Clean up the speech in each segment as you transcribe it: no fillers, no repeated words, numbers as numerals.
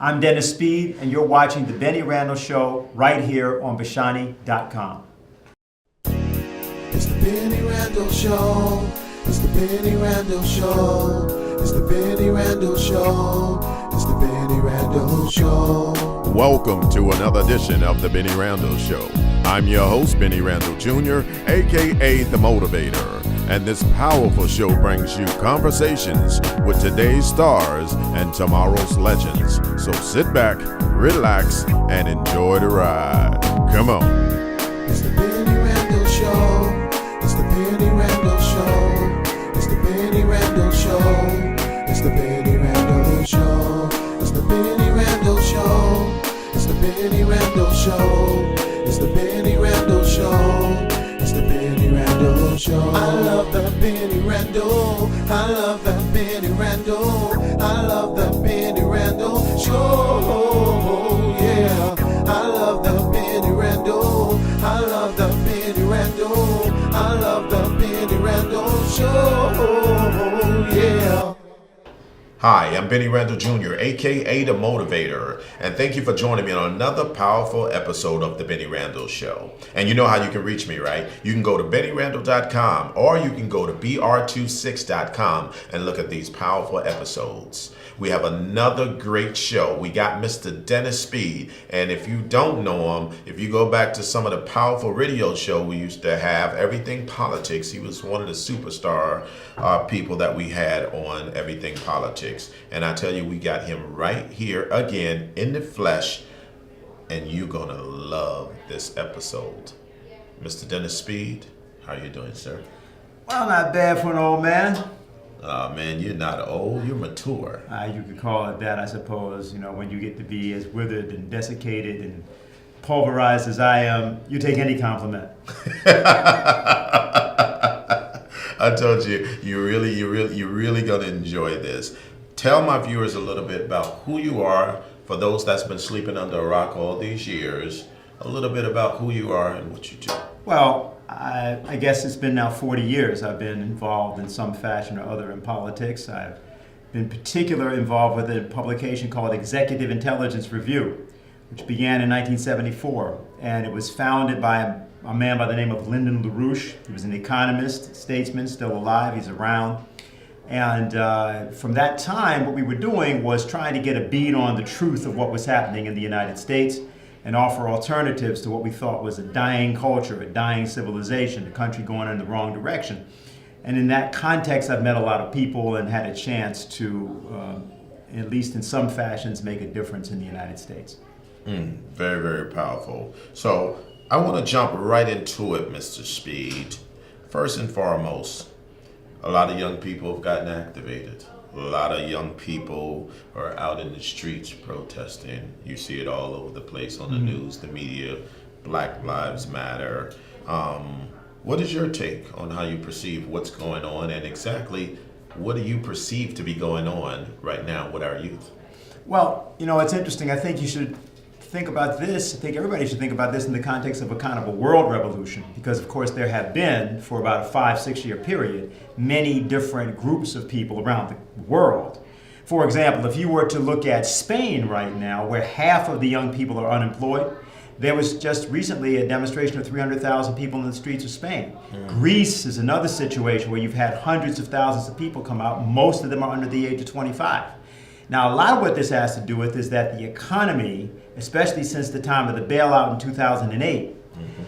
I'm Dennis Speed, and you're watching The Bennie Randall Show right here on Bshani.com. It's the Bennie Randall Show. It's the Bennie Randall Show. It's the Bennie Randall Show. It's the Bennie Randall Show. Welcome to another edition of the Bennie Randall Show. I'm your host, Bennie Randall Jr., aka The Motivator. And this powerful show brings you conversations with today's stars and tomorrow's legends. So sit back, relax, and enjoy the ride. Come on. It's the Bennie Randall Show. It's the Bennie Randall Show. It's the Bennie Randall Show. It's the Bennie Randall Show. It's the Bennie Randall Show. It's the Bennie Randall Show. It's the Bennie Randall Show. It's the Bennie Randall Show. I love the Bennie Randall. I love the Bennie Randall. I love the Bennie Randall Show. Yeah. I love the Bennie Randall. I love the Bennie Randall. I love the Bennie Randall Show. Yeah. Hi, I'm Bennie Randall Jr., aka The Motivator, and thank you for joining me on another powerful episode of The Bennie Randall Show. And you know how you can reach me, right? You can go to BennieRandall.com or you can go to BR26.com and look at these powerful episodes. We have another great show. We got Mr. Dennis Speed, and if you don't know him, if you go back to some of the powerful radio show we used to have, Everything Politics, he was one of the superstar people that we had on Everything Politics. And I tell you, we got him right here again in the flesh, and you're gonna love this episode. Mr. Dennis Speed, how you doing, sir? Well, not bad for an old man. Oh man, you're not old, you're mature. You could call it that, I suppose. You know, when you get to be as withered and desiccated and pulverized as I am, you take any compliment. I told you, you're really gonna enjoy this. Tell my viewers a little bit about who you are, for those that's been sleeping under a rock all these years, a little bit about who you are and what you do. Well, I guess it's been now 40 years I've been involved in some fashion or other in politics. I've been particularly involved with a publication called Executive Intelligence Review, which began in 1974. And it was founded by a man by the name of Lyndon LaRouche. He was an economist, statesman, still alive, he's around. And from that time, what we were doing was trying to get a bead on the truth of what was happening in the United States and offer alternatives to what we thought was a dying culture, a dying civilization, a country going in the wrong direction. And in that context, I've met a lot of people and had a chance to, at least in some fashions, make a difference in the United States. Very, very powerful. So I want to jump right into it, Mr. Speed. First and foremost, a lot of young people have gotten activated. A lot of young people are out in the streets protesting. You see it all over the place on the news, the media. Black Lives Matter. What is your take on how you perceive what's going on, and exactly what do you perceive to be going on right now with our youth? Well, you know, it's interesting. I think you should think about this. I think everybody should think about this in the context of a kind of a world revolution, because of course there have been, for about a 5-6 year period, many different groups of people around the world. For example, if you were to look at Spain right now, where half of the young people are unemployed, there was just recently a demonstration of 300,000 people in the streets of Spain. Greece is another situation where you've had hundreds of thousands of people come out. Most of them are under the age of 25. Now, a lot of what this has to do with is that the economy, especially since the time of the bailout in 2008,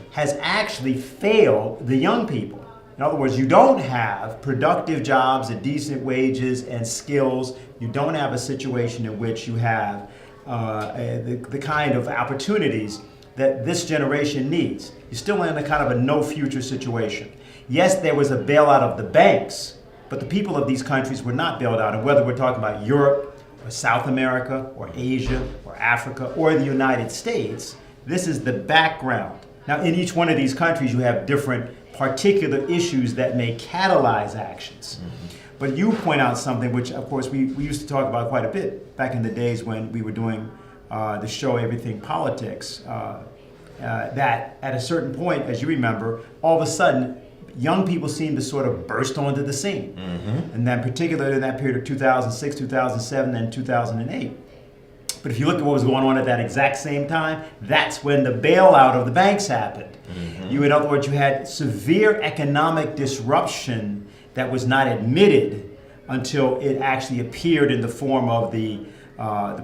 has actually failed the young people. In other words, you don't have productive jobs at decent wages and skills. You don't have a situation in which you have the kind of opportunities that this generation needs. You're still in a kind of a no future situation. Yes, there was a bailout of the banks, but the people of these countries were not bailed out. And whether we're talking about Europe, or South America, or Asia, or Africa, or the United States, this is the background. Now, in each one of these countries, you have different particular issues that may catalyze actions. But you point out something which, of course, we used to talk about quite a bit back in the days when we were doing the show Everything Politics, that at a certain point, as you remember, all of a sudden, young people seemed to sort of burst onto the scene. And then particularly in that period of 2006, 2007, and 2008. But if you look at what was going on at that exact same time, that's when the bailout of the banks happened. In other words, you had severe economic disruption that was not admitted until it actually appeared in the form of the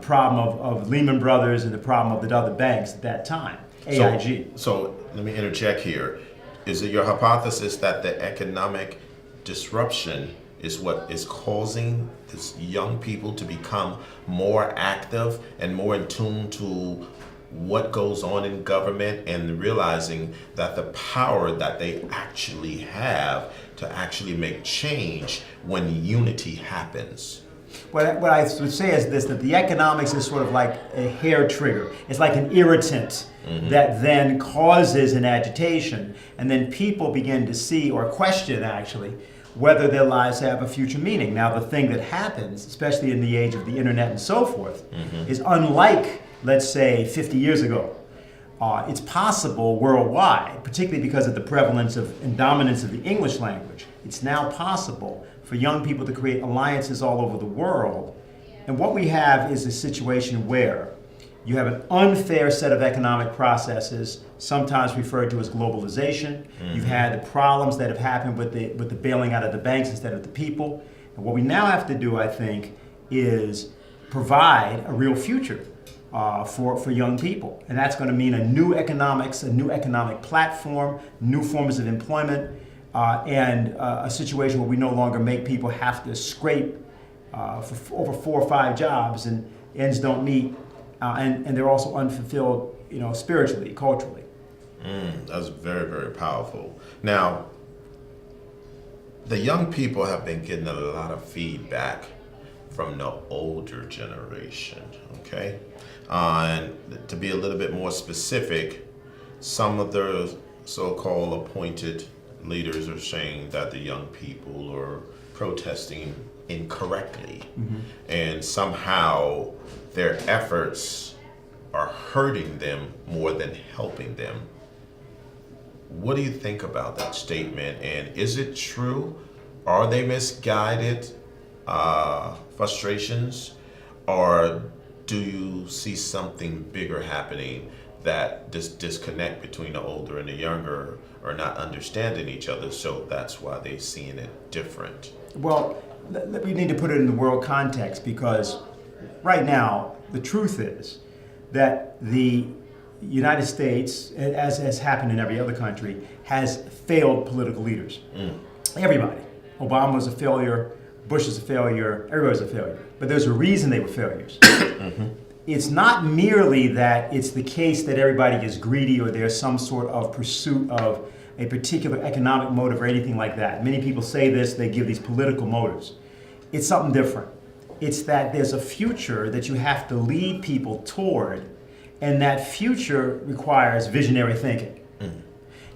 problem of Lehman Brothers and the problem of the other banks at that time, AIG. So let me interject here. Is it your hypothesis that the economic disruption is what is causing this young people to become more active and more in tune to what goes on in government, and realizing that the power that they actually have to actually make change when unity happens? What I would say is this, that the economics is sort of like a hair trigger. It's like an irritant that then causes an agitation, and then people begin to see or question, actually, whether their lives have a future meaning. Now, the thing that happens, especially in the age of the internet and so forth, is unlike, let's say, 50 years ago. It's possible worldwide, particularly because of the prevalence of and dominance of the English language. It's now possible for young people to create alliances all over the world. And what we have is a situation where you have an unfair set of economic processes, sometimes referred to as globalization. You've had the problems that have happened with the bailing out of the banks instead of the people. And what we now have to do, I think, is provide a real future for young people. And that's going to mean a new economics, a new economic platform, new forms of employment, and a situation where we no longer make people have to scrape for over 4 or 5 jobs and ends don't meet, and they're also unfulfilled, spiritually, culturally. That's very, very powerful. Now, the young people have been getting a lot of feedback from the older generation, okay? And to be a little bit more specific, some of the so-called appointed leaders are saying that the young people are protesting incorrectly, and somehow their efforts are hurting them more than helping them. What do you think about that statement, and is it true? Are they misguided frustrations, or do you see something bigger happening, that this disconnect between the older and the younger are not understanding each other, so that's why they're seeing it different? Well, we need to put it in the world context, because right now the truth is that the United States, as has happened in every other country, has failed political leaders. Everybody. Obama was a failure, Bush is a failure, everybody's a failure. But there's a reason they were failures. It's not merely that it's the case that everybody is greedy or there's some sort of pursuit of a particular economic motive or anything like that. Many people say this, they give these political motives. It's something different. It's that there's a future that you have to lead people toward, and that future requires visionary thinking.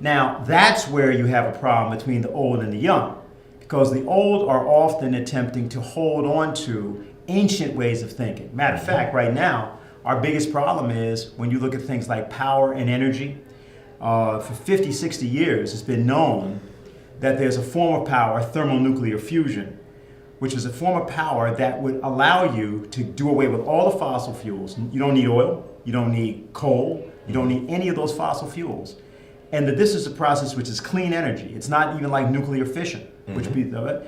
Now, that's where you have a problem between the old and the young, because the old are often attempting to hold on to ancient ways of thinking. Matter of fact, right now, our biggest problem is when you look at things like power and energy. For 50, 60 years, it's been known that there's a form of power, thermonuclear fusion, which is a form of power that would allow you to do away with all the fossil fuels. You don't need oil, you don't need coal, you don't need any of those fossil fuels. And that this is a process which is clean energy. It's not even like nuclear fission, which would be the...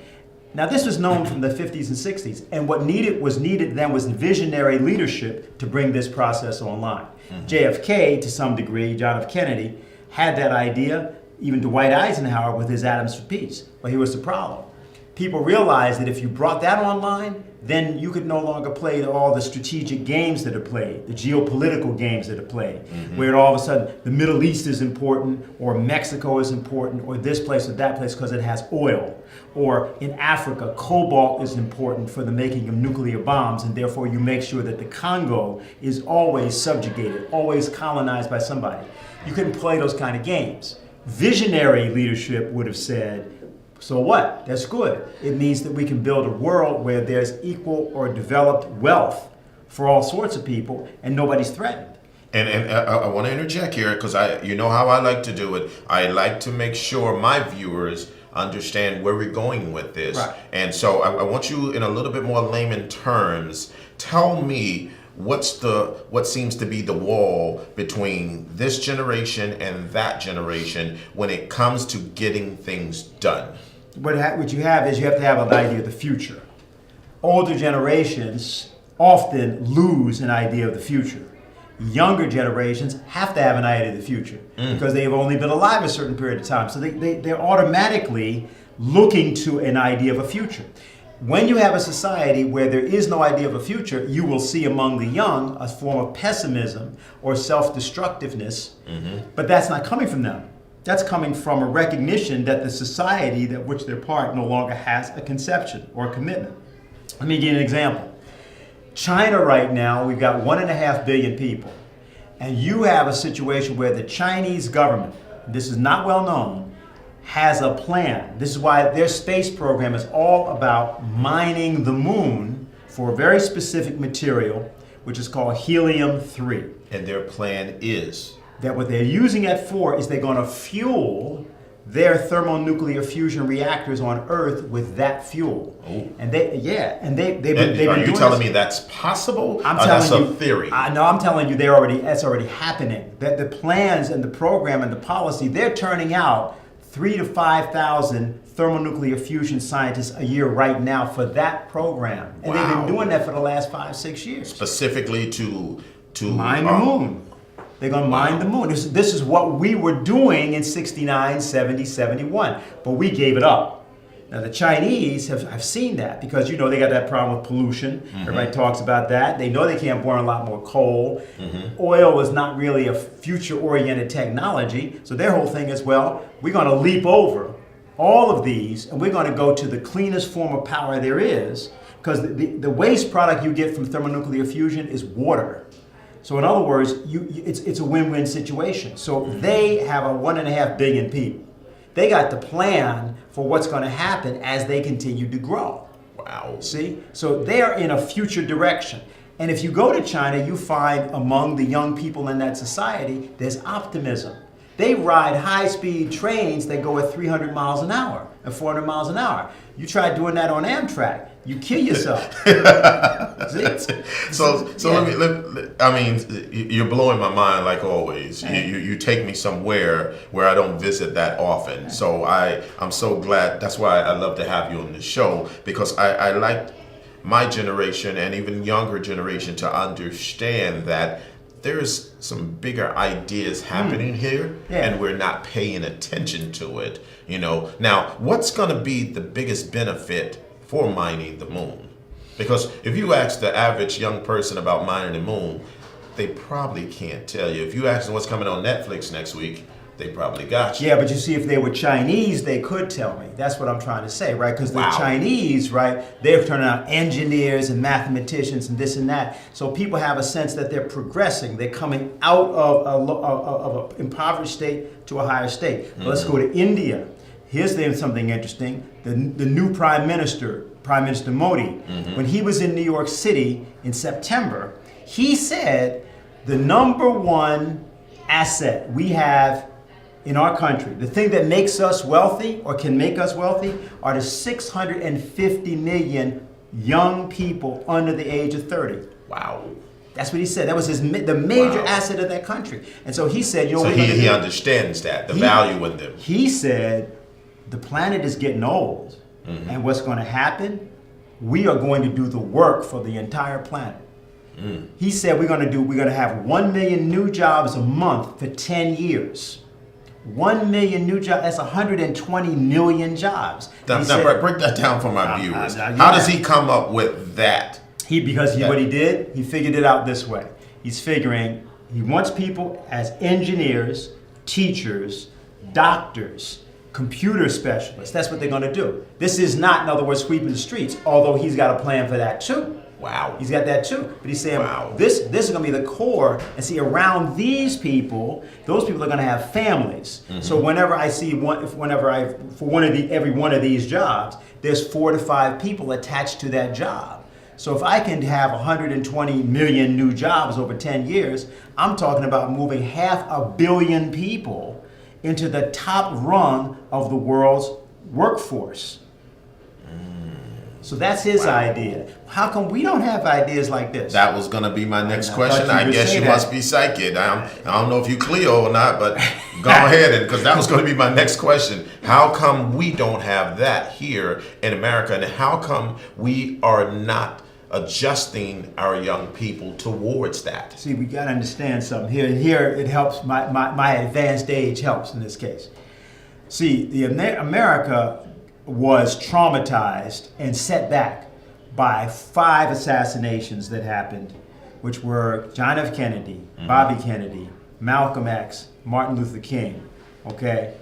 Now, this was known from the 50s and 60s, and what was needed then was visionary leadership to bring this process online. JFK, to some degree, John F. Kennedy, had that idea, even Dwight Eisenhower with his Atoms for Peace. But here was the problem. People realized that if you brought that online, then you could no longer play all the strategic games that are played, the geopolitical games that are played, where all of a sudden the Middle East is important, or Mexico is important, or this place or that place because it has oil. Or in Africa, cobalt is important for the making of nuclear bombs, and therefore you make sure that the Congo is always subjugated, always colonized by somebody. You couldn't play those kind of games. Visionary leadership would have said, so what? That's good. It means that we can build a world where there's equal or developed wealth for all sorts of people and nobody's threatened. And I want to interject here, because you know how I like to do it. I like to make sure my viewers understand where we're going with this. Right. And so I want you, in a little bit more layman terms, tell me what seems to be the wall between this generation and that generation when it comes to getting things done? What you have is you have to have an idea of the future. Older generations often lose an idea of the future. Younger generations have to have an idea of the future because they've only been alive a certain period of time. So they're automatically looking to an idea of a future. When you have a society where there is no idea of a future, you will see among the young a form of pessimism or self-destructiveness, but that's not coming from them. That's coming from a recognition that the society that which they're part no longer has a conception or a commitment. Let me give you an example. China right now, we've got 1.5 billion people, and you have a situation where the Chinese government, this is not well known, has a plan. This is why their space program is all about mining the moon for a very specific material, which is called helium-3. And their plan is That what they're using it for is they're going to fuel their thermonuclear fusion reactors on Earth with that fuel. Oh. And they've been Are you doing telling this. me that's possible? I'm Or telling that's you, a theory. No, I'm telling you, that's already happening. That the plans and the program and the policy, they're turning out 3,000 to 5,000 thermonuclear fusion scientists a year right now for that program. And they've been doing that for the last 5-6 years. Specifically to Mine the moon. They're going to mine the moon. This is what we were doing in 69, 70, 71, but we gave it up. Now the Chinese have seen that because they got that problem with pollution. Everybody talks about that. They know they can't burn a lot more coal. Oil is not really a future-oriented technology, so their whole thing is, well, we're going to leap over all of these and we're going to go to the cleanest form of power there is, because the waste product you get from thermonuclear fusion is water. So in other words, it's a win-win situation. So they have 1.5 billion people. They got the plan for what's going to happen as they continue to grow. Wow. See? So they are in a future direction. And if you go to China, you find among the young people in that society, there's optimism. They ride high-speed trains that go at 300 miles an hour and 400 miles an hour. You try doing that on Amtrak, you kill yourself. You're blowing my mind like always. You take me somewhere where I don't visit that often. So I'm so glad. That's why I love to have you on the show, because I like my generation and even younger generation to understand that there's some bigger ideas happening here, and we're not paying attention to it. Now, what's going to be the biggest benefit for mining the moon? Because if you ask the average young person about mining the moon, they probably can't tell you. If you ask them what's coming on Netflix next week, they probably got you. Yeah, but you see, if they were Chinese, they could tell me. That's what I'm trying to say, right? Because the Chinese, right, they're turning out engineers and mathematicians and this and that. So people have a sense that they're progressing. They're coming out of an impoverished state to a higher state. But let's go to India. Here's something interesting. The new Prime Minister Modi, when he was in New York City in September, he said the number one asset we have in our country, the thing that makes us wealthy or can make us wealthy, are the 650 million young people under the age of 30. Wow. That's what he said. That was the major asset of that country. And so he said, so he understands that, the value in them. He said, the planet is getting old, and what's going to happen, we are going to do the work for the entire planet. He said we're going to have 1 million new jobs a month for 10 years. 1 million new jobs, that's 120 million jobs. Now, break that down for my viewers. How does he come up with that? What he did, he figured it out this way. He's figuring he wants people as engineers, teachers, doctors, computer specialists. That's what they're going to do. This is not, in other words, sweeping the streets, although he's got a plan for that too. Wow. He's got that too. But he's saying, this is going to be the core. And see, around these people, those people are going to have families. So whenever I see every one of these jobs, there's 4 to 5 people attached to that job. So if I can have 120 million new jobs over 10 years, I'm talking about moving 500 million people into the top rung of the world's workforce. So that's his idea. How come we don't have ideas like this? That was going to be my next I question. thought you I would guess say you that. must be psychic. I don't know if you Cleo or not, but go ahead, because that was going to be my next question. How come we don't have that here in America, and how come we are not adjusting our young people towards that? See, we got to understand something here. And here it helps. My advanced age helps in this case. See, America was traumatized and set back by 5 assassinations that happened, which were John F. Kennedy, Bobby Kennedy, Malcolm X, Martin Luther King. Okay,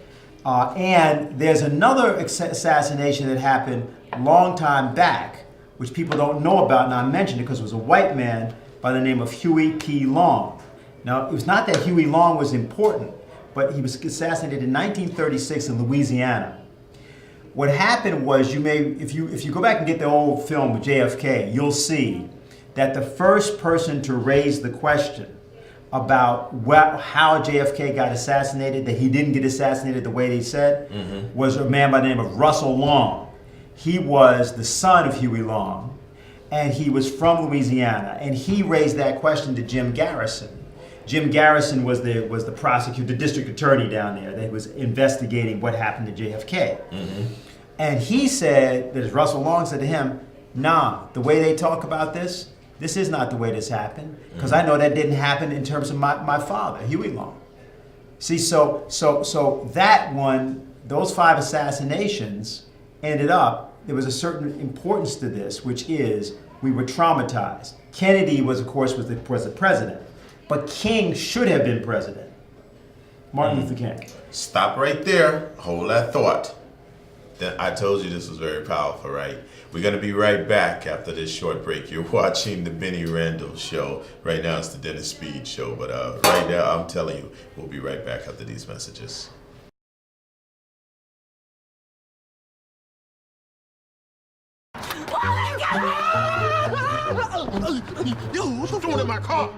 and there's another assassination that happened a long time back, which people don't know about, and I mentioned it because it was a white man by the name of Huey P. Long. Now, it was not that Huey Long was important, but he was assassinated in 1936 in Louisiana. What happened was, if you go back and get the old film with JFK, you'll see that the first person to raise the question about how JFK got assassinated, that he didn't get assassinated the way they said, was a man by the name of Russell Long. He was the son of Huey Long, and he was from Louisiana, and he raised that question to Jim Garrison. Jim Garrison was the prosecutor, the district attorney down there that was investigating what happened to JFK. And he said, that Russell Long said to him, nah, the way they talk about this is not the way this happened, because I know that didn't happen in terms of my father, Huey Long. See, so that one, those 5 assassinations ended up, there was a certain importance to this, which is we were traumatized. Kennedy was the president, but King should have been president. Martin Luther King. Stop right there. Hold that thought. Then I told you this was very powerful, right? We're going to be right back after this short break. You're watching the Bennie Randall Show. Right now it's the Dennis Speed Show, but right now I'm telling you, we'll be right back after these messages. Yo, what the doing in my car?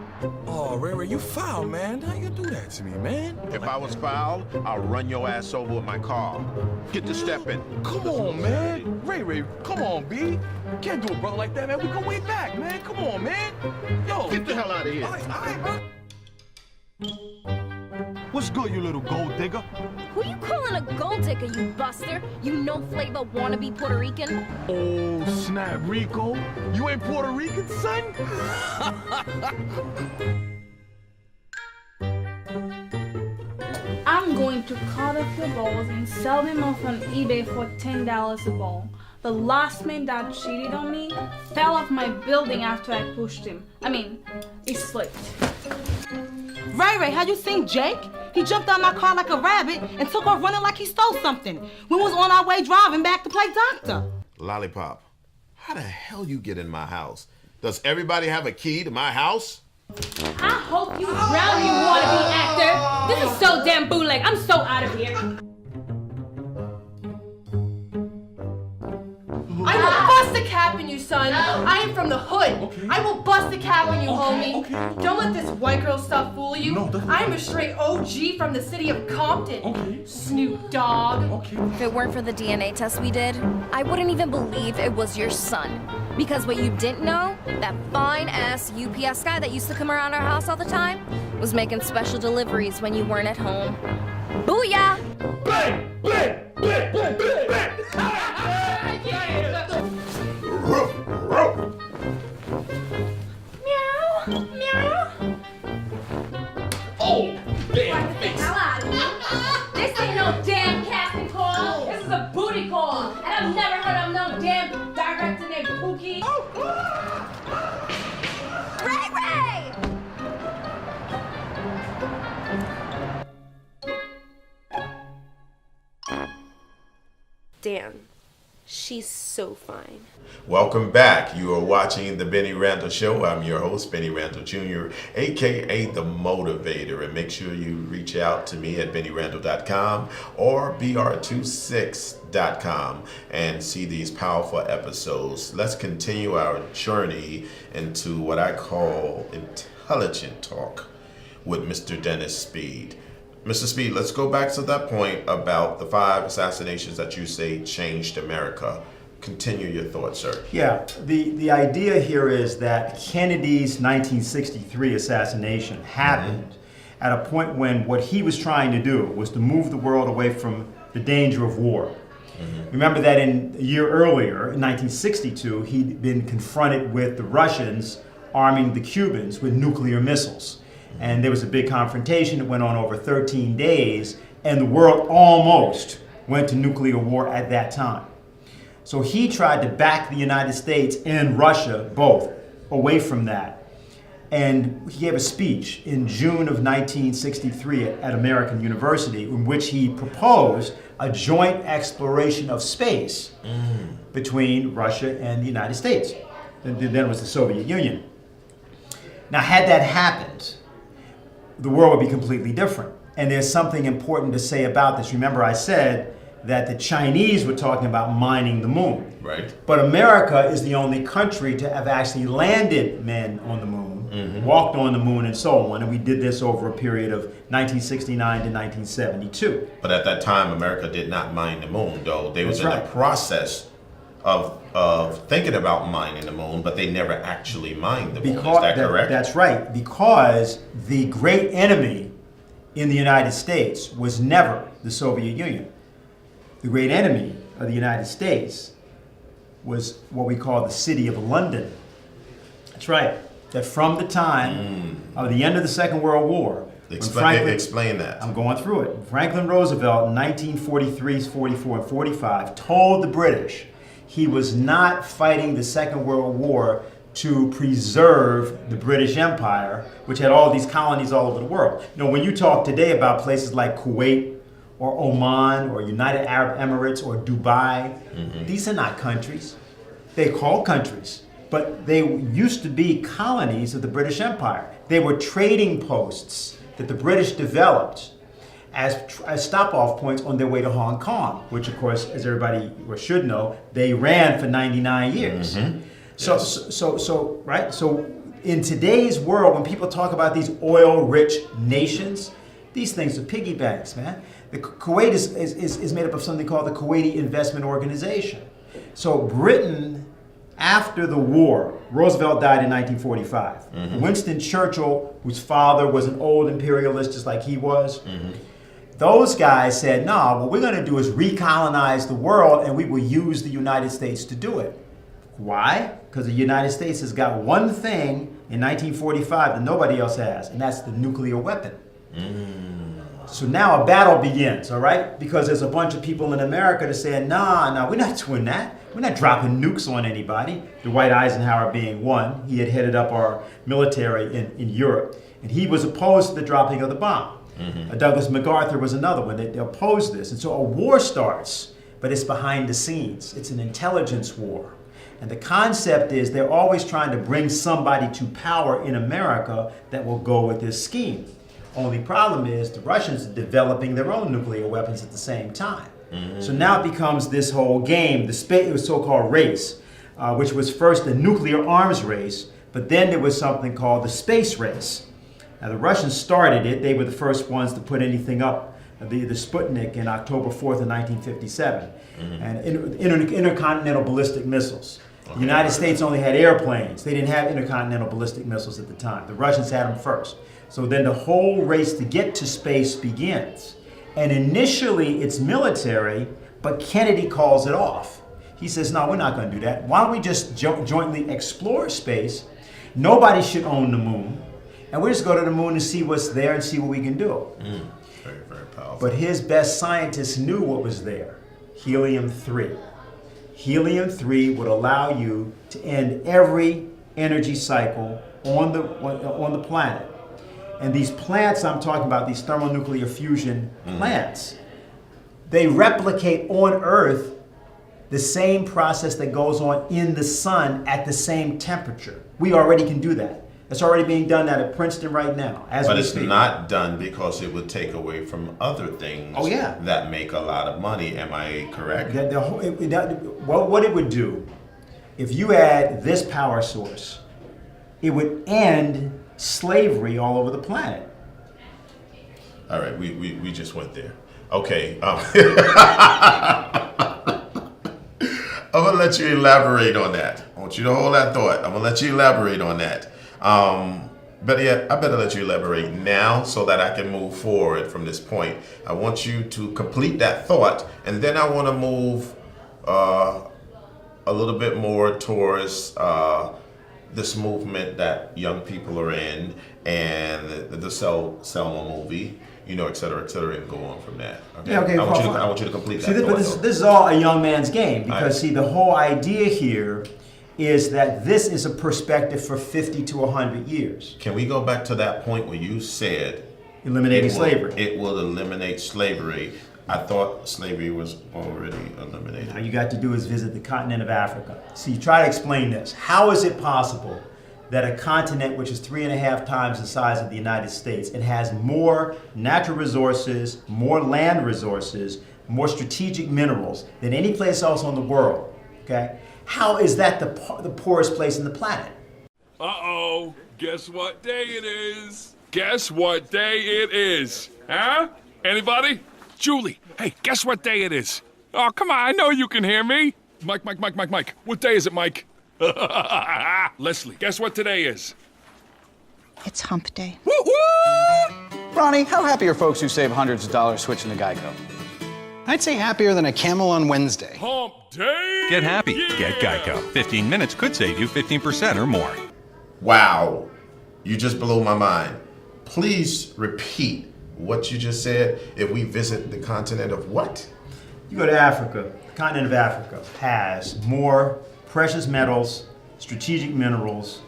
Oh, Ray, you foul, man. How you do that to me, man? If I was foul, I'll run your ass over with my car. Get to stepping. Come on, man. Ray, come on, B. Can't do a brother like that, man. We go way back, man. Come on, man. Yo. Get the hell out of here. All right, bro. What's good, you little gold digger? Who you calling a gold digger, you buster? You no-flavor wannabe Puerto Rican? Oh, snap, Rico. You ain't Puerto Rican, son? I'm going to cut off your balls and sell them off on eBay for $10 a ball. The last man that cheated on me fell off my building after I pushed him. He slipped. Ray, have you seen Jake? He jumped out my car like a rabbit and took off running like he stole something. We was on our way driving back to play doctor. Lollipop, how the hell you get in my house? Does everybody have a key to my house? I hope you drown, you wannabe actor. This is so damn bootleg. I'm so out of here. I will bust a cap in you, son. I am from the hood. Okay. I will bust a cap on you, homie. okay. Don't let this white girl stuff fool you. No, don't- I'm a straight OG from the city of Compton. Okay. Snoop Dogg. Okay. If it weren't for the DNA test we did, I wouldn't even believe it was your son. Because what you didn't know, that fine-ass UPS guy that used to come around our house all the time was making special deliveries when you weren't at home. Booyah! Meow, meow. Oh, damn Get the face. hell out of here. This ain't no damn casting call. This is a booty call. And I've never heard of no damn director named Pookie. Ray! Dan, she's so fine. Welcome back. You are watching the Bennie Randall Show. I'm your host, Bennie Randall Jr., aka The Motivator. And make sure you reach out to me at BennieRandall.com or BR26.com and see these powerful episodes. Let's continue our journey into what I call intelligent talk with Mr. Dennis Speed. Mr. Speed, let's go back to that point about the 5 assassinations that you say changed America. continue your thoughts, sir. Yeah, the idea here is that Kennedy's 1963 assassination happened at a point when what he was trying to do was to move the world away from the danger of war. Remember that a year earlier, in 1962, he'd been confronted with the Russians arming the Cubans with nuclear missiles. And there was a big confrontation that went on over 13 days, and the world almost went to nuclear war at that time. So he tried to back the United States and Russia both away from that. And he gave a speech in June of 1963 at American University in which he proposed a joint exploration of space between Russia and the United States. Then it was the Soviet Union. Now, had that happened, the world would be completely different. And there's something important to say about this. Remember, I said that the Chinese were talking about mining the moon. Right. But America is the only country to have actually landed men on the moon, walked on the moon, and so on. And we did this over a period of 1969 to 1972. But at that time, America did not mine the moon, though. They was That's in right. the process of thinking about mining the moon, but they never actually mined the moon. Is that correct? That's right. Because the great enemy in the United States was never the Soviet Union. The great enemy of the United States was what we call the City of London. That's right. That from the time of the end of the Second World War, Explain that. I'm going through it. Franklin Roosevelt in 1943, 44, and 45 told the British he was not fighting the Second World War to preserve the British Empire, which had all these colonies all over the world. You know, when you talk today about places like Kuwait or Oman or United Arab Emirates or Dubai, these are not countries. They're called countries, but they used to be colonies of the British Empire. They were trading posts that the British developed as stop-off points on their way to Hong Kong, which, of course, as everybody should know, they ran for 99 years. So in today's world, when people talk about these oil-rich nations, these things are piggy banks, man. The Kuwait is made up of something called the Kuwaiti Investment Organization. So Britain, after the war, Roosevelt died in 1945. Winston Churchill, whose father was an old imperialist just like he was, those guys said, no, what we're going to do is recolonize the world, and we will use the United States to do it. Why? Because the United States has got one thing in 1945 that nobody else has, and that's the nuclear weapon. So now a battle begins, all right? Because there's a bunch of people in America that say, nah, we're not doing that. We're not dropping nukes on anybody. Dwight Eisenhower being one. He had headed up our military in Europe, and he was opposed to the dropping of the bomb. Douglas MacArthur was another one. They opposed this. And so a war starts, but it's behind the scenes. It's an intelligence war. And the concept is they're always trying to bring somebody to power in America that will go with this scheme. Only problem is the Russians are developing their own nuclear weapons at the same time. So now it becomes this whole game, it was so-called race, which was first the nuclear arms race, but then there was something called the space race. Now the Russians started it. They were the first ones to put anything up, the Sputnik in October 4th of 1957, and intercontinental ballistic missiles. The United States only had airplanes. They didn't have intercontinental ballistic missiles at the time. The Russians had them first. So then the whole race to get to space begins. And initially it's military, but Kennedy calls it off. He says, no, we're not going to do that. Why don't we just jointly explore space? Nobody should own the moon. And we'll just go to the moon and see what's there and see what we can do. Very, very powerful. But his best scientists knew what was there. Helium-3. Helium-3 would allow you to end every energy cycle on the planet. And these plants I'm talking about, these thermonuclear fusion plants, they replicate on Earth the same process that goes on in the sun at the same temperature. We already can do that. It's already being done at Princeton right now. But it's not done because it would take away from other things that make a lot of money. Am I correct? What it would do, if you add this power source, it would end slavery all over the planet. All right, we just went there. Okay. I'm gonna let you elaborate on that. I want you to hold that thought. I'm gonna let you elaborate on that. But yeah, I better let you elaborate now so that I can move forward from this point. I want you to complete that thought, and then I want to move a little bit more towards this movement that young people are in, and the Selma movie, et cetera, and go on from that. Okay. Yeah, okay. I want you to complete that. But this is all a young man's game, because see, the whole idea here is that this is a perspective for 50 to 100 years. Can we go back to that point where you said eliminating slavery? It will eliminate slavery. I thought slavery was already eliminated. All you got to do is visit the continent of Africa. See, try to explain this. How is it possible that a continent which is 3.5 times the size of the United States, it has more natural resources, more land resources, more strategic minerals than any place else on the world, okay? How is that the poorest place on the planet? Uh-oh, guess what day it is? Guess what day it is? Huh? Anybody? Julie, hey, guess what day it is? Oh, come on, I know you can hear me. Mike. What day is it, Mike? Leslie, guess what today is? It's hump day. Woo-hoo! Ronnie, how happy are folks who save hundreds of dollars switching to Geico? I'd say happier than a camel on Wednesday. Hump day! Get happy. Yeah. Get Geico. 15 minutes could save you 15% or more. Wow. You just blew my mind. Please repeat what you just said. If we visit the continent of what? You go to Africa. The continent of Africa has more precious metals, strategic minerals,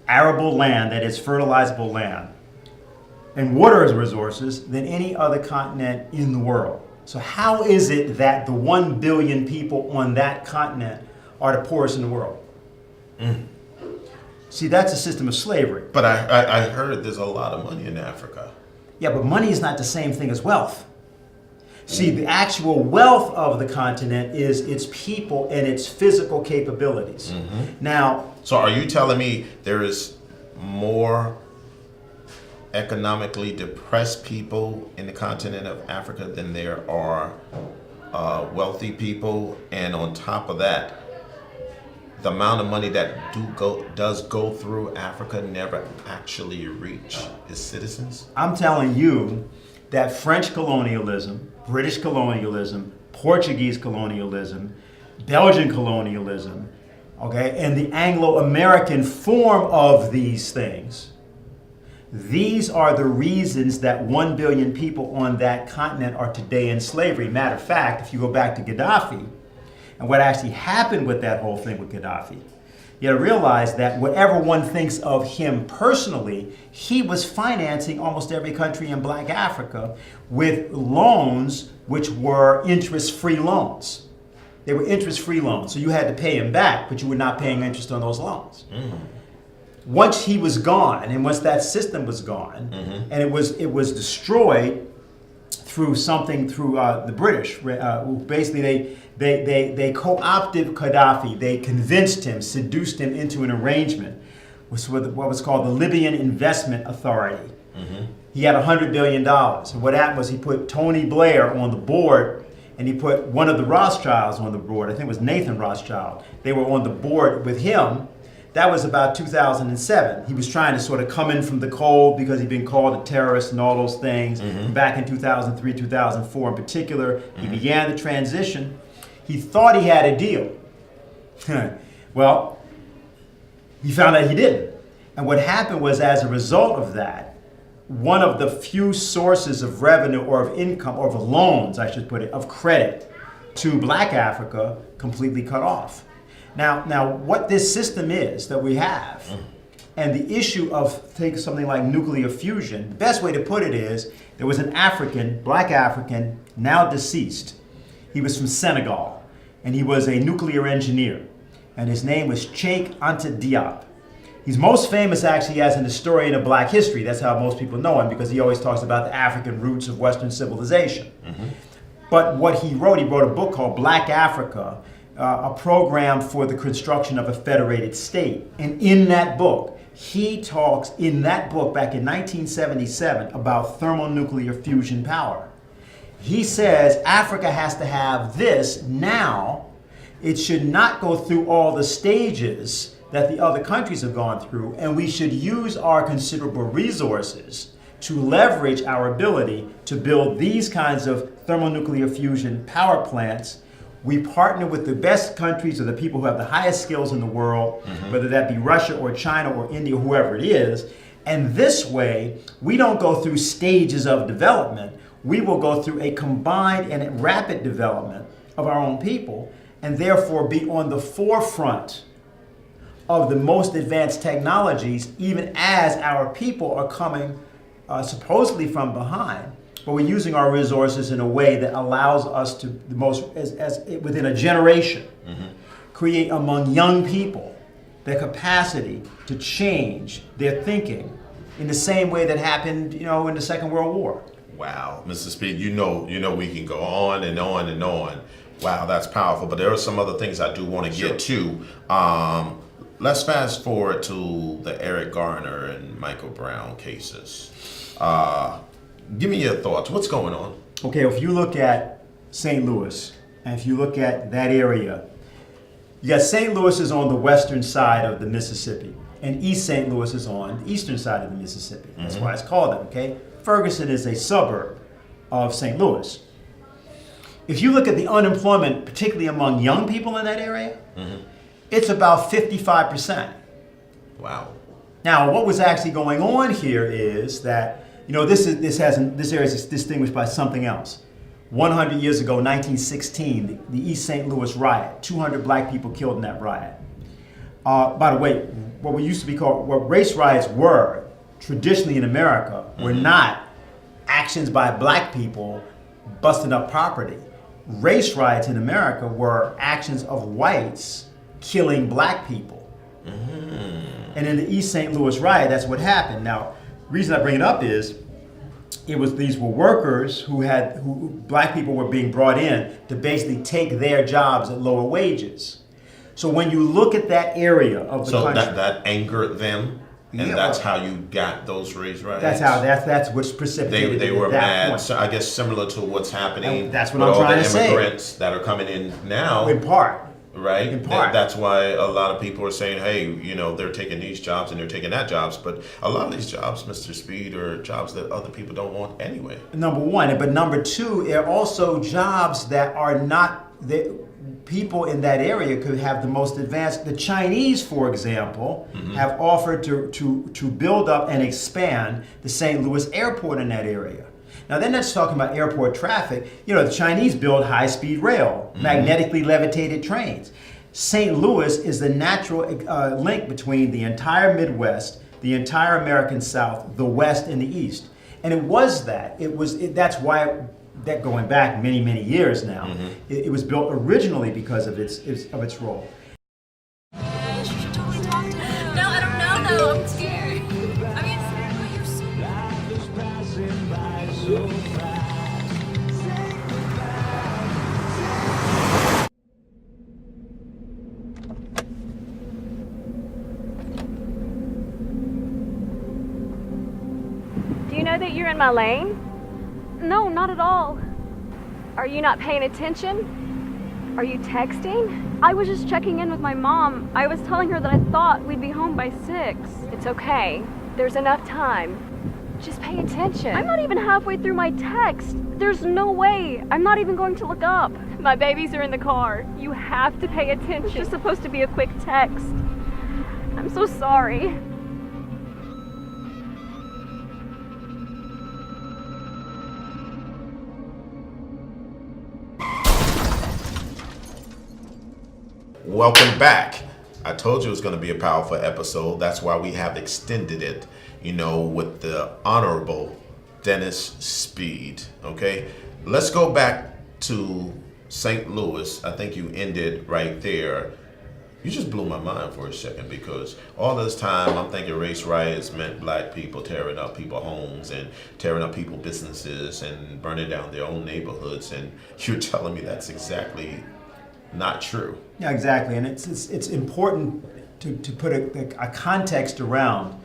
arable land, that is fertilizable land, and water resources than any other continent in the world. So how is it that the 1 billion people on that continent are the poorest in the world? See, that's a system of slavery. But I heard there's a lot of money in Africa. Yeah, but money is not the same thing as wealth. See, the actual wealth of the continent is its people and its physical capabilities. Now, so are you telling me there is more economically depressed people in the continent of Africa than there are wealthy people, and on top of that, the amount of money that does go through Africa never actually reach its citizens? I'm telling you that French colonialism, British colonialism, Portuguese colonialism, Belgian colonialism, okay, and the Anglo-American form of these things, these are the reasons that 1 billion people on that continent are today in slavery. Matter of fact, if you go back to Gaddafi, and what actually happened with that whole thing with Gaddafi, you gotta realize that whatever one thinks of him personally, he was financing almost every country in Black Africa with loans which were interest-free loans. They were interest-free loans, so you had to pay him back, but you were not paying interest on those loans. Once he was gone, and once that system was gone, and it was destroyed through the British, basically they co-opted Gaddafi. They convinced him, seduced him into an arrangement with what was called the Libyan Investment Authority. He had $100 billion. And what happened was he put Tony Blair on the board, and he put one of the Rothschilds on the board. I think it was Nathan Rothschild. They were on the board with him. That was about 2007. He was trying to sort of come in from the cold because he'd been called a terrorist and all those things. Back in 2003, 2004 in particular, he began the transition. He thought he had a deal. Well, he found out he didn't. And what happened was, as a result of that, one of the few sources of revenue or of income, or of loans, I should put it, of credit to Black Africa completely cut off. Now, what this system is that we have, and the issue of take something like nuclear fusion, the best way to put it is, there was an African, Black African, now deceased. He was from Senegal, and he was a nuclear engineer, and his name was Cheikh Anta Diop. He's most famous actually as an historian of Black history. That's how most people know him, because he always talks about the African roots of Western civilization. But what he wrote a book called Black Africa, a program for the construction of a federated state. And in that book, he talks, back in 1977, about thermonuclear fusion power. He says Africa has to have this now It should not go through all the stages that the other countries have gone through, and we should use our considerable resources to leverage our ability to build these kinds of thermonuclear fusion power plants. We partner with the best countries or the people who have the highest skills in the world, whether that be Russia or China or India, whoever it is. And this way, we don't go through stages of development. We will go through a combined and rapid development of our own people, and therefore be on the forefront of the most advanced technologies, even as our people are coming supposedly from behind. But we're using our resources in a way that allows us to, the most, as within a generation, create among young people the capacity to change their thinking in the same way that happened, in the Second World War. Wow, Mr. Speed, you know we can go on and on and on. Wow, that's powerful. But there are some other things I do want to get to. Let's fast forward to the Eric Garner and Michael Brown cases. Give me your thoughts. What's going on? Okay, if you look at St. Louis, and if you look at that area, you got St. Louis is on the western side of the Mississippi, and East St. Louis is on the eastern side of the Mississippi. That's why it's called that, okay? Ferguson is a suburb of St. Louis. If you look at the unemployment, particularly among young people in that area, it's about 55%. Wow. Now, what was actually going on here is that, this area is distinguished by something else. 100 years ago, 1916, the East St. Louis riot, 200 black people killed in that riot. By the way, what race riots were traditionally in America were not actions by black people busting up property. Race riots in America were actions of whites killing black people. And in the East St. Louis riot, that's what happened. Now, the reason I bring it up is these were workers who black people were being brought in to basically take their jobs at lower wages. So when you look at that area of the country, that angered them, and that's how you got those race riots. That's what's precipitated. They were that mad. point. So I guess similar to what's happening. And that's what with I'm all trying the to say. Immigrants that are coming in now. In part. Right? In part. That's why a lot of people are saying, hey, they're taking these jobs and they're taking that jobs. But a lot of these jobs, Mr. Speed, are jobs that other people don't want anyway. Number one. But number two, they're also jobs that are not, people in that area could have the most advanced. The Chinese, for example, have offered to build up and expand the St. Louis airport in that area. Now, then that's talking about airport traffic. The Chinese build high-speed rail, magnetically levitated trains. St. Louis is the natural link between the entire Midwest, the entire American South, the West, and the East. And it was that. That's why, that going back many, many years now, it was built originally because of its role. No, I don't know, though. I'm scared. You're so Do you know that you're in my lane? No, not at all. Are you not paying attention? Are you texting? I was just checking in with my mom. I was telling her that I thought we'd be home by 6. It's okay. There's enough time. Just pay attention. I'm not even halfway through my text. There's no way. I'm not even going to look up. My babies are in the car. You have to pay attention. It's just supposed to be a quick text. I'm so sorry. Welcome back. I told you it was going to be a powerful episode. That's why we have extended it, with the Honorable Dennis Speed. Okay, let's go back to St. Louis. I think you ended right there. You just blew my mind for a second, because all this time I'm thinking race riots meant black people tearing up people's homes and tearing up people's businesses and burning down their own neighborhoods. And you're telling me that's exactly not true. Yeah, exactly. And it's important to put a context around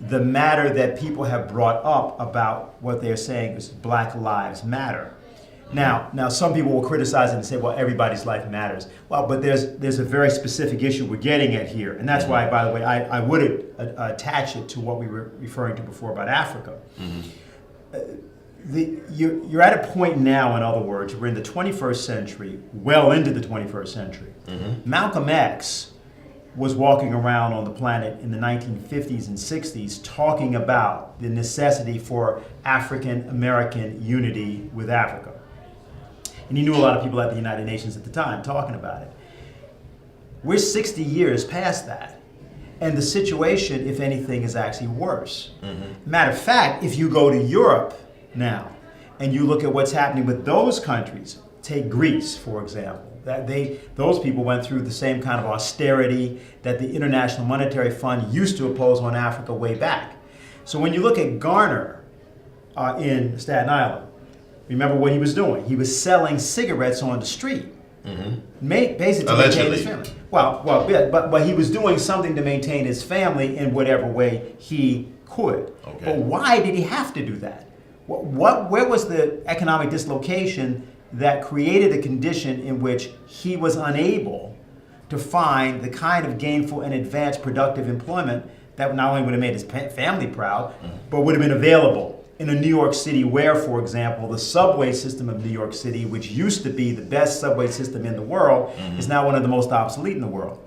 the matter that people have brought up about what they're saying is Black Lives Matter. Now, some people will criticize it and say, well, everybody's life matters. Well, but there's a very specific issue we're getting at here. And that's why, by the way, I would attach it to what we were referring to before about Africa. You're at a point now, in other words, we're in the 21st century, well into the 21st century. Malcolm X was walking around on the planet in the 1950s and 60s talking about the necessity for African American unity with Africa. And he knew a lot of people at the United Nations at the time talking about it. We're 60 years past that. And the situation, if anything, is actually worse. Matter of fact, if you go to Europe now and you look at what's happening with those countries, take Greece, for example, those people went through the same kind of austerity that the International Monetary Fund used to oppose on Africa way back. So when you look at Garner in Staten Island, remember what he was doing? He was selling cigarettes on the street. Basically to maintain his family. Well, yeah, but he was doing something to maintain his family in whatever way he could. But why did he have to do that? Where was the economic dislocation that created a condition in which he was unable to find the kind of gainful and advanced productive employment that not only would have made his family proud, but would have been available in a New York City where, for example, the subway system of New York City, which used to be the best subway system in the world, is now one of the most obsolete in the world.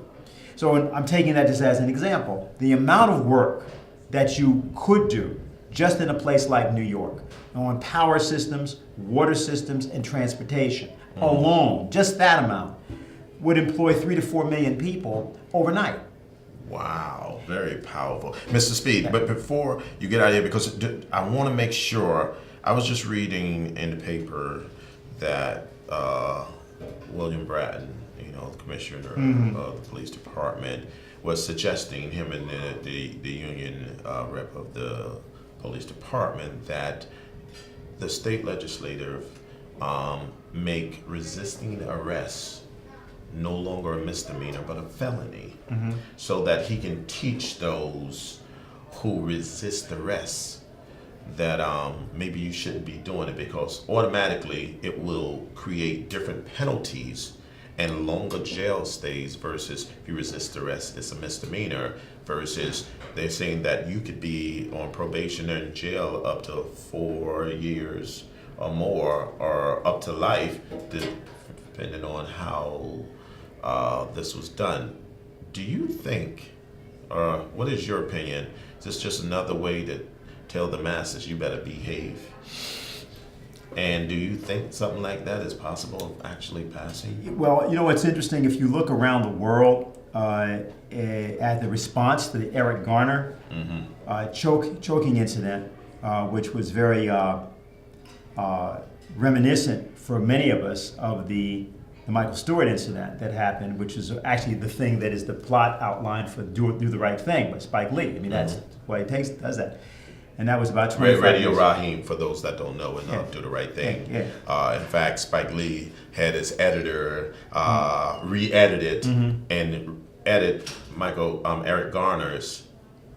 So I'm taking that just as an example. The amount of work that you could do just in a place like New York, on power systems, water systems, and transportation alone, just that amount, would employ 3 to 4 million people overnight. Wow, very powerful. Mr. Speed, but before you get out of here, because I want to make sure, I was just reading in the paper that William Bratton, the commissioner of the police department, was suggesting, him and the union rep of the police department, that the state legislative make resisting arrest no longer a misdemeanor but a felony, so that he can teach those who resist arrest that maybe you shouldn't be doing it, because automatically it will create different penalties and longer jail stays versus if you resist arrest, it's a misdemeanor, versus they're saying that you could be on probation or in jail up to 4 years or more, or up to life, depending on how this was done. Do you think, or what is your opinion, is this just another way to tell the masses you better behave? And do you think something like that is possible of actually passing? Well, it's interesting, if you look around the world at the response to the Eric Garner choking incident, which was very reminiscent for many of us of the Michael Stewart incident that happened, which is actually the thing that is the plot outline for Do the Right Thing by Spike Lee. I mean, that's why he does that. And that was about 25 Radio years. Raheem, for those that don't know, and Do the Right Thing. In fact, Spike Lee had his editor re-edit it and edit Eric Garner's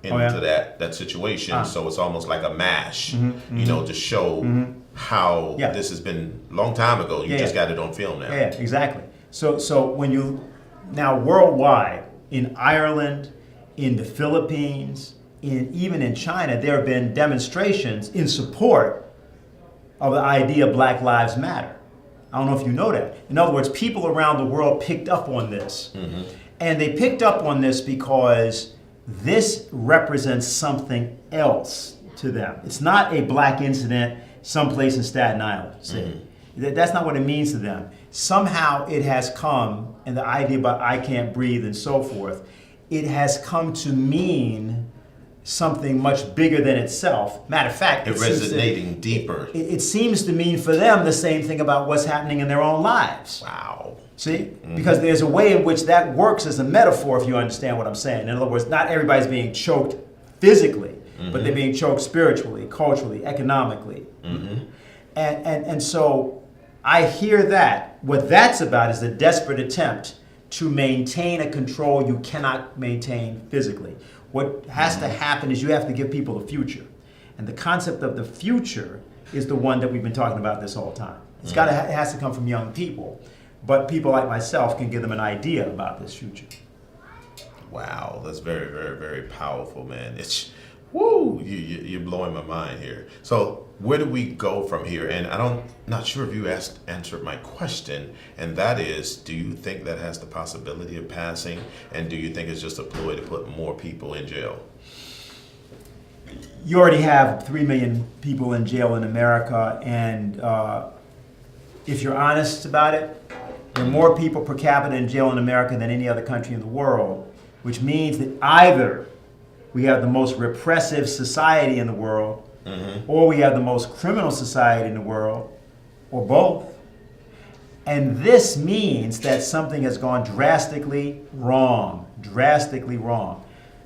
into that situation. So it's almost like a mash, to show how this has been a long time ago. You just got it on film now. Yeah, exactly. So when you, now worldwide, in Ireland, in the Philippines, even in China, there have been demonstrations in support of the idea of Black Lives Matter. I don't know if you know that. In other words, people around the world picked up on this. And they picked up on this because this represents something else to them. It's not a black incident someplace in Staten Island, say. That's not what it means to them. Somehow it has come, and the idea about I can't breathe and so forth, it has come to mean something much bigger than itself. Matter of fact, it's resonating deeper. It seems to mean for them the same thing about what's happening in their own lives. Wow. See? Because there's a way in which that works as a metaphor, if you understand what I'm saying. In other words, not everybody's being choked physically, but they're being choked spiritually, culturally, economically. And so I hear that. What that's about is a desperate attempt to maintain a control you cannot maintain physically. What has to happen is you have to give people a future. And the concept of the future is the one that we've been talking about this whole time. It has to come from young people. But people like myself can give them an idea about this future. Wow, that's very, very, very powerful, man. It's, woo, you're blowing my mind here. So where do we go from here? And not sure if you answered my question, and that is, do you think that has the possibility of passing? And do you think it's just a ploy to put more people in jail? You already have 3 million people in jail in America, and if you're honest about it, there are more people per capita in jail in America than any other country in the world, which means that either we have the most repressive society in the world, or we have the most criminal society in the world, or both. And this means that something has gone drastically wrong.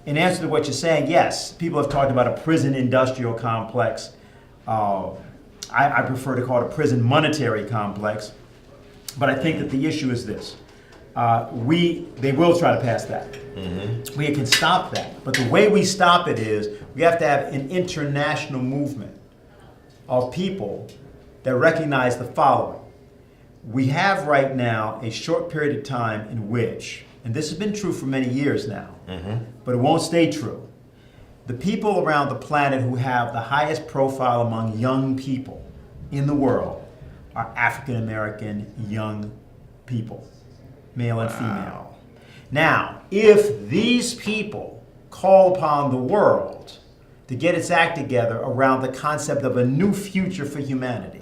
In answer to what you're saying, yes, people have talked about a prison industrial complex. I prefer to call it a prison monetary complex. But I think that the issue is this. They will try to pass that. We can stop that. But the way we stop it is we have to have an international movement of people that recognize the following. We have right now a short period of time in which, and this has been true for many years now, but it won't stay true. The people around the planet who have the highest profile among young people in the world are African American young people, male and female. Now, if these people call upon the world to get its act together around the concept of a new future for humanity,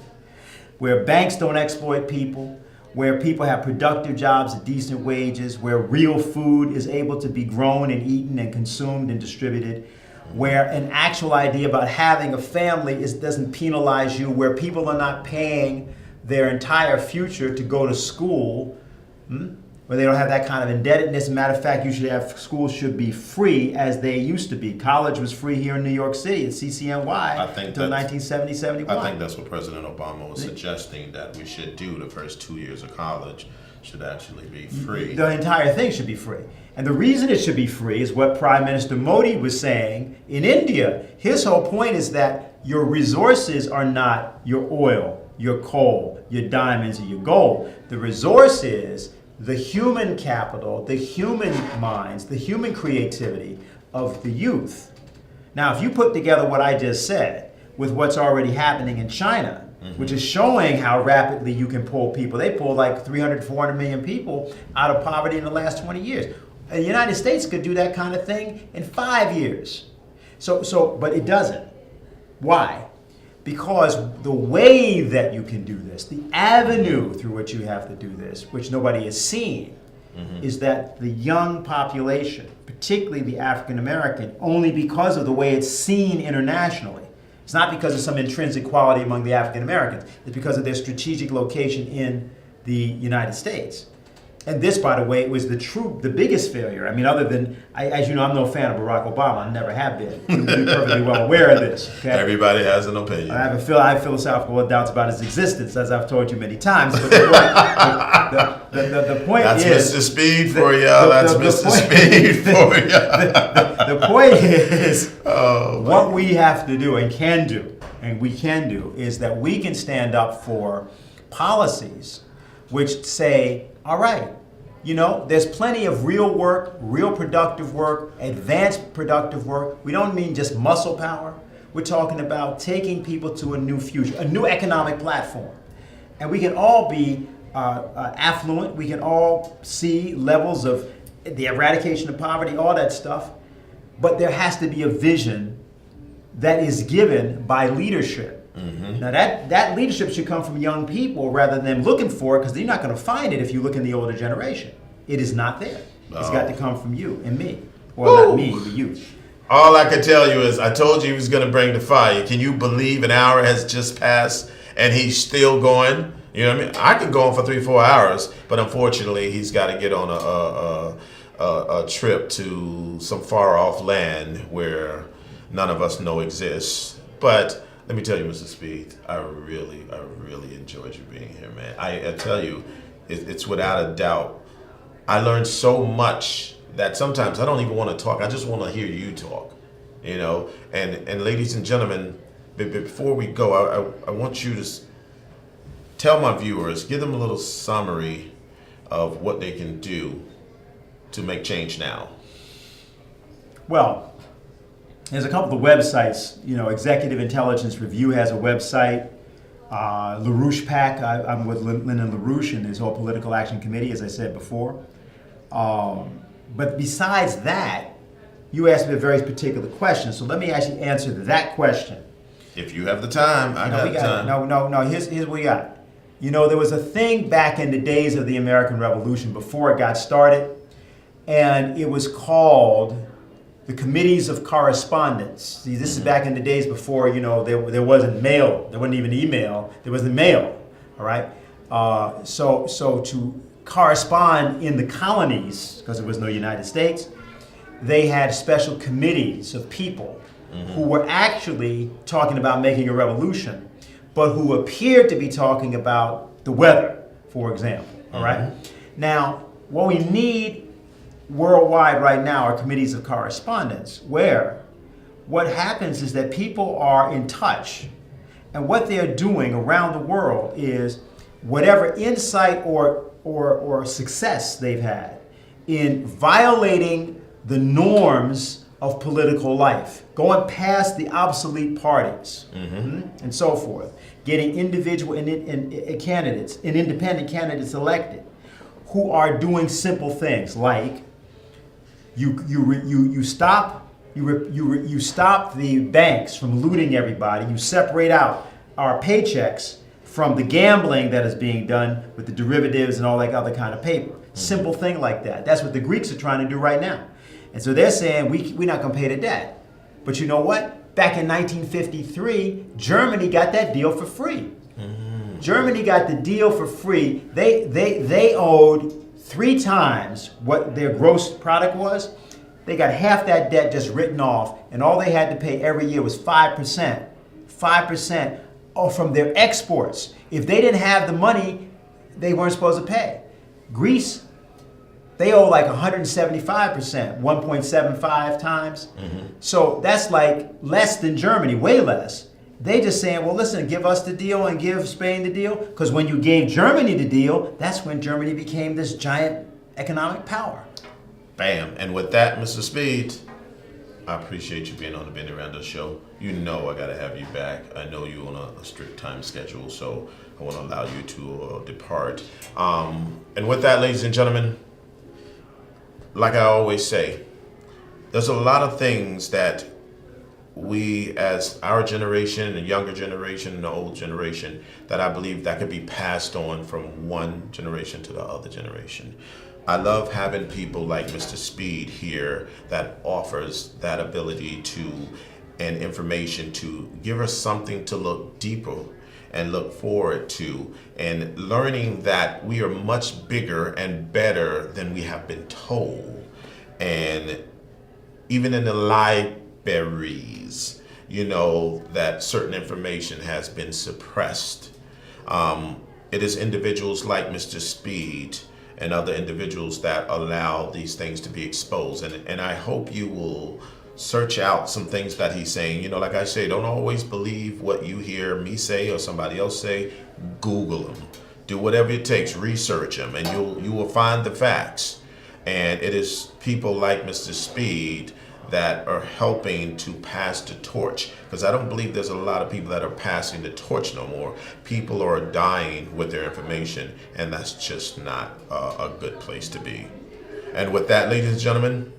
where banks don't exploit people, where people have productive jobs at decent wages, where real food is able to be grown and eaten and consumed and distributed, where an actual idea about having a family doesn't penalize you, where people are not paying their entire future to go to school, where they don't have that kind of indebtedness. As a matter of fact, schools should be free as they used to be. College was free here in New York City at CCNY until 1970-71. I think that's what President Obama was suggesting, that we should do. The first 2 years of college should actually be free. The entire thing should be free. And the reason it should be free is what Prime Minister Modi was saying in India. His whole point is that your resources are not your oil, your coal, your diamonds, or your gold. The resource is the human capital, the human minds, the human creativity of the youth. Now, if you put together what I just said with what's already happening in China, which is showing how rapidly you can pull people. They pulled like 300, 400 million people out of poverty in the last 20 years. The United States could do that kind of thing in 5 years. But it doesn't. Why? Because the way that you can do this, the avenue through which you have to do this, which nobody has seen, is that the young population, particularly the African American, only because of the way it's seen internationally. It's not because of some intrinsic quality among the African Americans. It's because of their strategic location in the United States. And this, by the way, was the biggest failure. I mean, other than, as you know, I'm no fan of Barack Obama. I never have been. You're perfectly well aware of this. Okay? Everybody has an opinion. I have philosophical doubts about his existence, as I've told you many times. But the point that's is... Mr. Speed for y'all. That's Mr. Speed for y'all. The point is, what we have to do and can do, is that we can stand up for policies which say, all right, you know, there's plenty of real work, real productive work, advanced productive work. We don't mean just muscle power. We're talking about taking people to a new future, a new economic platform. And we can all be affluent. We can all see levels of the eradication of poverty, all that stuff. But there has to be a vision that is given by leadership. Now that leadership should come from young people rather than looking for it, because you're not going to find it if you look in the older generation. It is not there. It's got to come from you and me. Well, not me, the youth. All I can tell you is I told you he was going to bring the fire. Can you believe an hour has just passed and he's still going? You know what I mean? I could go on for 3-4 hours, but unfortunately he's got to get on a trip to some far off land where none of us know exists. But let me tell you, Mr. Speed, I really enjoyed you being here, man. I tell you, it's without a doubt. I learned so much that sometimes I don't even want to talk. I just want to hear you talk, you know. And ladies and gentlemen, before we go, I want you to tell my viewers, give them a little summary of what they can do to make change now. Well, there's a couple of websites. Executive Intelligence Review has a website. LaRouche PAC, I'm with Lyndon LaRouche and his whole Political Action Committee, as I said before. But besides that, you asked me a very particular question, so let me actually answer that question. If you have the time, I got the time. No, here's what we got. There was a thing back in the days of the American Revolution before it got started, and it was called the Committees of Correspondence. See, this is back in the days before, there wasn't mail, there wasn't even email, there wasn't mail, all right? So to correspond in the colonies, because there was no United States, they had special committees of people who were actually talking about making a revolution, but who appeared to be talking about the weather, for example, all right? Now, what we need worldwide right now are committees of correspondence, where what happens is that people are in touch, and what they're doing around the world is whatever insight or success they've had in violating the norms of political life, going past the obsolete parties, and so forth, getting individual candidates and independent candidates elected who are doing simple things like you stop the banks from looting everybody. You separate out our paychecks from the gambling that is being done with the derivatives and all that other kind of paper. Simple thing like that. That's what the Greeks are trying to do right now. And so they're saying we're not going to pay the debt. But you know what? Back in 1953, Germany got that deal for free. Germany got the deal for free. They owed 3 times what their gross product was. They got half that debt just written off, and all they had to pay every year was 5%. 5% from their exports. If they didn't have the money, they weren't supposed to pay. Greece, they owe like 175%, 1.75 times. So that's like less than Germany, way less. They just saying, well, listen, give us the deal and give Spain the deal. Because when you gave Germany the deal, that's when Germany became this giant economic power. Bam. And with that, Mr. Speed, I appreciate you being on the Bennie Randall Show. You know I got to have you back. I know you're on a strict time schedule, so I want to allow you to depart. And with that, ladies and gentlemen, like I always say, there's a lot of things that we, as our generation, the younger generation, and the old generation, that I believe that could be passed on from one generation to the other generation. I love having people like Mr. Speed here that offers that ability to and information to give us something to look deeper and look forward to, and learning that we are much bigger and better than we have been told. And even in the libraries, that certain information has been suppressed. It is individuals like Mr. Speed and other individuals that allow these things to be exposed. And I hope you will search out some things that he's saying. Like I say, don't always believe what you hear me say or somebody else say. Google them. Do whatever it takes. Research them, and you will find the facts. And it is people like Mr. Speed that are helping to pass the torch, because I don't believe there's a lot of people that are passing the torch no more. People are dying with their information, and that's just not a good place to be. And with that, ladies and gentlemen,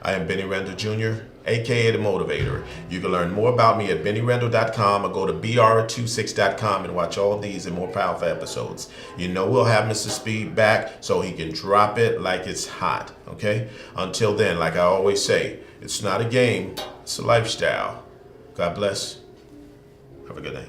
I am Bennie Randall Jr., aka The Motivator. You can learn more about me at BennieRandall.com or go to br26.com and watch all these and more powerful episodes. We'll have Mr. Speed back so he can drop it like it's hot, okay? Until then, like I always say, it's not a game, it's a lifestyle. God bless. Have a good night.